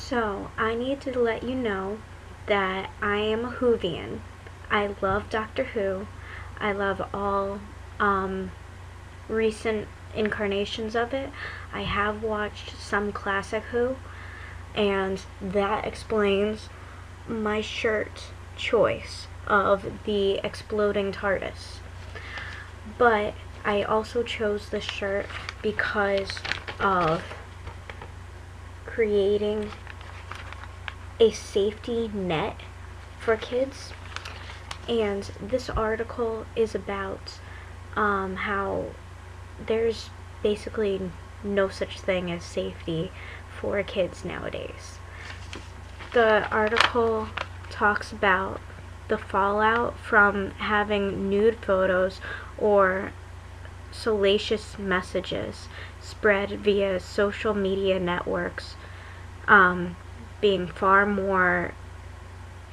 So, I need to let you know that I am a Whovian. I love Doctor Who. I love all recent incarnations of it. I have watched some classic Who, and that explains my shirt choice of the exploding TARDIS. But I also chose this shirt because of creating a safety net for kids. And this article is about how there's basically no such thing as safety for kids nowadays. The article talks about the fallout from having nude photos or salacious messages spread via social media networks being far more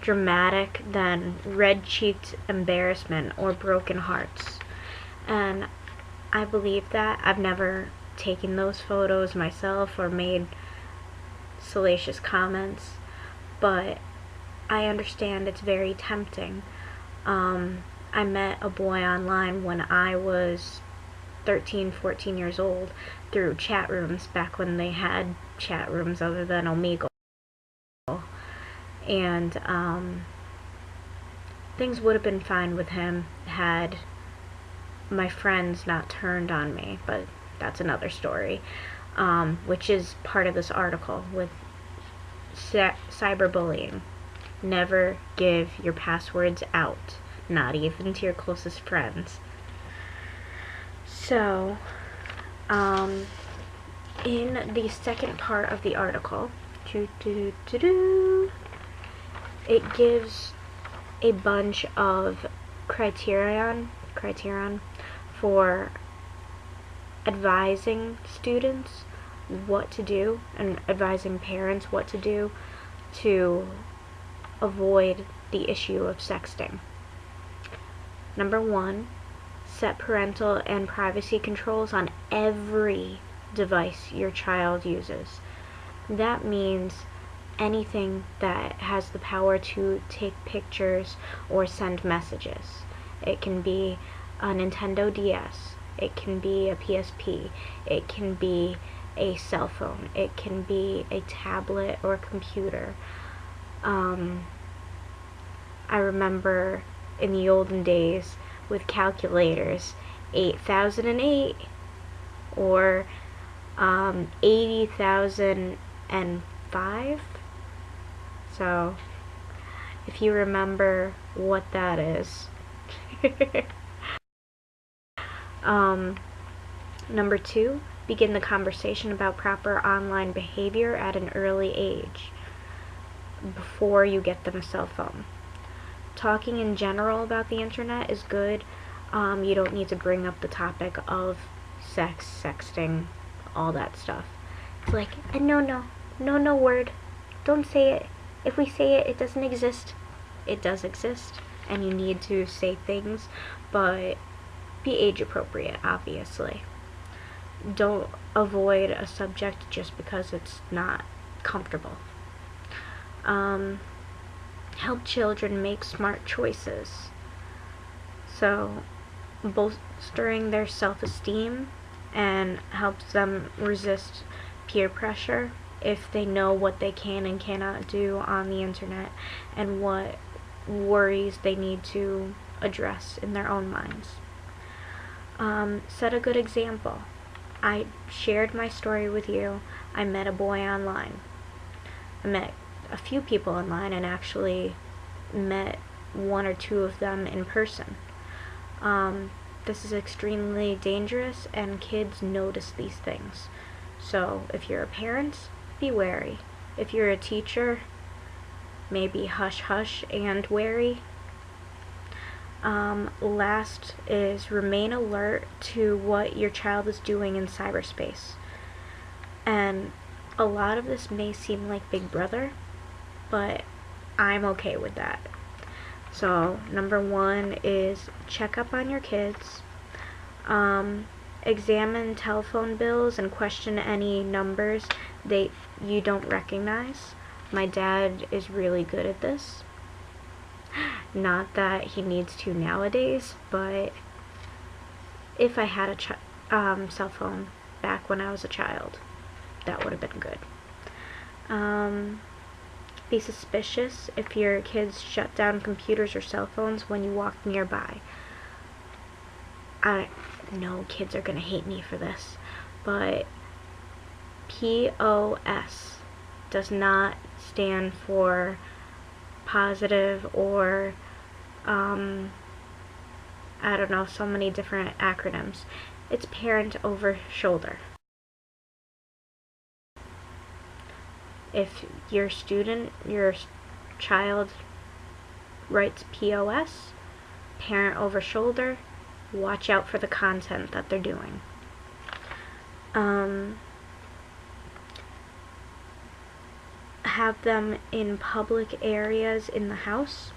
dramatic than red-cheeked embarrassment or broken hearts. And I believe that. I've never taken those photos myself or made salacious comments, but I understand it's very tempting. I met a boy online when I was 13, 14 years old through chat rooms back when they had chat rooms other than Omegle. And things would have been fine with him had my friends not turned on me, but that's another story, which is part of this article with cyberbullying. Never give your passwords out, not even to your closest friends. So, in the second part of the article, it gives a bunch of criterion for advising students what to do and advising parents what to do to avoid the issue of sexting. Number 1, set parental and privacy controls on every device your child uses. That means anything that has the power to take pictures or send messages. It can be a Nintendo DS, it can be a PSP, it can be a cell phone, it can be a tablet or a computer. I remember in the olden days with calculators, 8008 or 80,005. So, if you remember what that is. Number 2, begin the conversation about proper online behavior at an early age, before you get them a cell phone. Talking in general about the internet is good. You don't need to bring up the topic of sex, sexting, all that stuff. It's like, no word. Don't say it. If we say it, it doesn't exist. It does exist, and you need to say things, but be age appropriate, obviously. Don't avoid a subject just because it's not comfortable. Help children make smart choices. So, bolstering their self-esteem and helps them resist peer pressure if they know what they can and cannot do on the internet and what worries they need to address in their own minds. Set a good example. I shared my story with you. I met a boy online. I met a few people online and actually met 1 or 2 of them in person. This is extremely dangerous, and kids notice these things. So if you're a parent, be wary. If you're a teacher, maybe hush hush and wary. Last is remain alert to what your child is doing in cyberspace. And a lot of this may seem like Big Brother, but I'm okay with that. So, number 1 is check up on your kids. Examine telephone bills and question any numbers that you don't recognize. My dad is really good at this. Not that he needs to nowadays, but if I had a cell phone back when I was a child, that would have been good. Be suspicious if your kids shut down computers or cell phones when you walk nearby. I know kids are going to hate me for this, but POS does not stand for positive or I don't know, so many different acronyms. It's parent over shoulder. If your child writes POS, parent over shoulder, watch out for the content that they're doing. Have them in public areas in the house.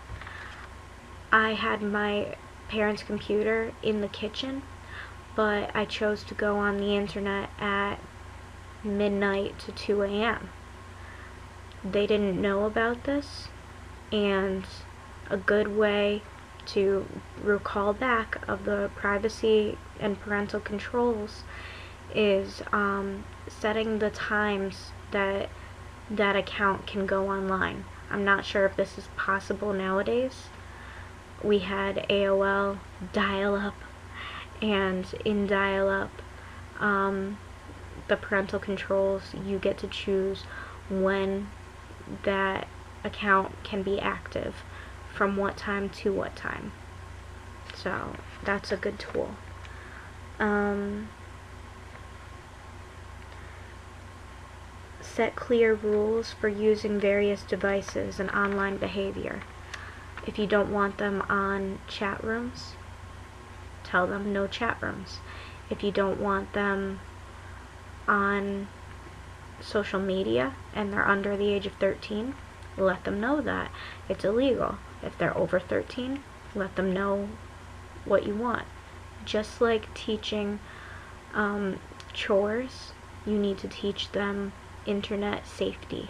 I had my parents' computer in the kitchen, but I chose to go on the internet at midnight to 2 a.m. They didn't know about this, and a good way to recall back of the privacy and parental controls is setting the times that that account can go online. I'm not sure if this is possible nowadays. We had AOL dial-up, and in dial-up, the parental controls, you get to choose when that account can be active, from what time to what time. So that's a good tool. Set clear rules for using various devices and online behavior. If you don't want them on chat rooms, tell them no chat rooms. If you don't want them on social media and they're under the age of 13, let them know that it's illegal. If they're over 13, let them know what you want. Just like teaching chores, you need to teach them internet safety.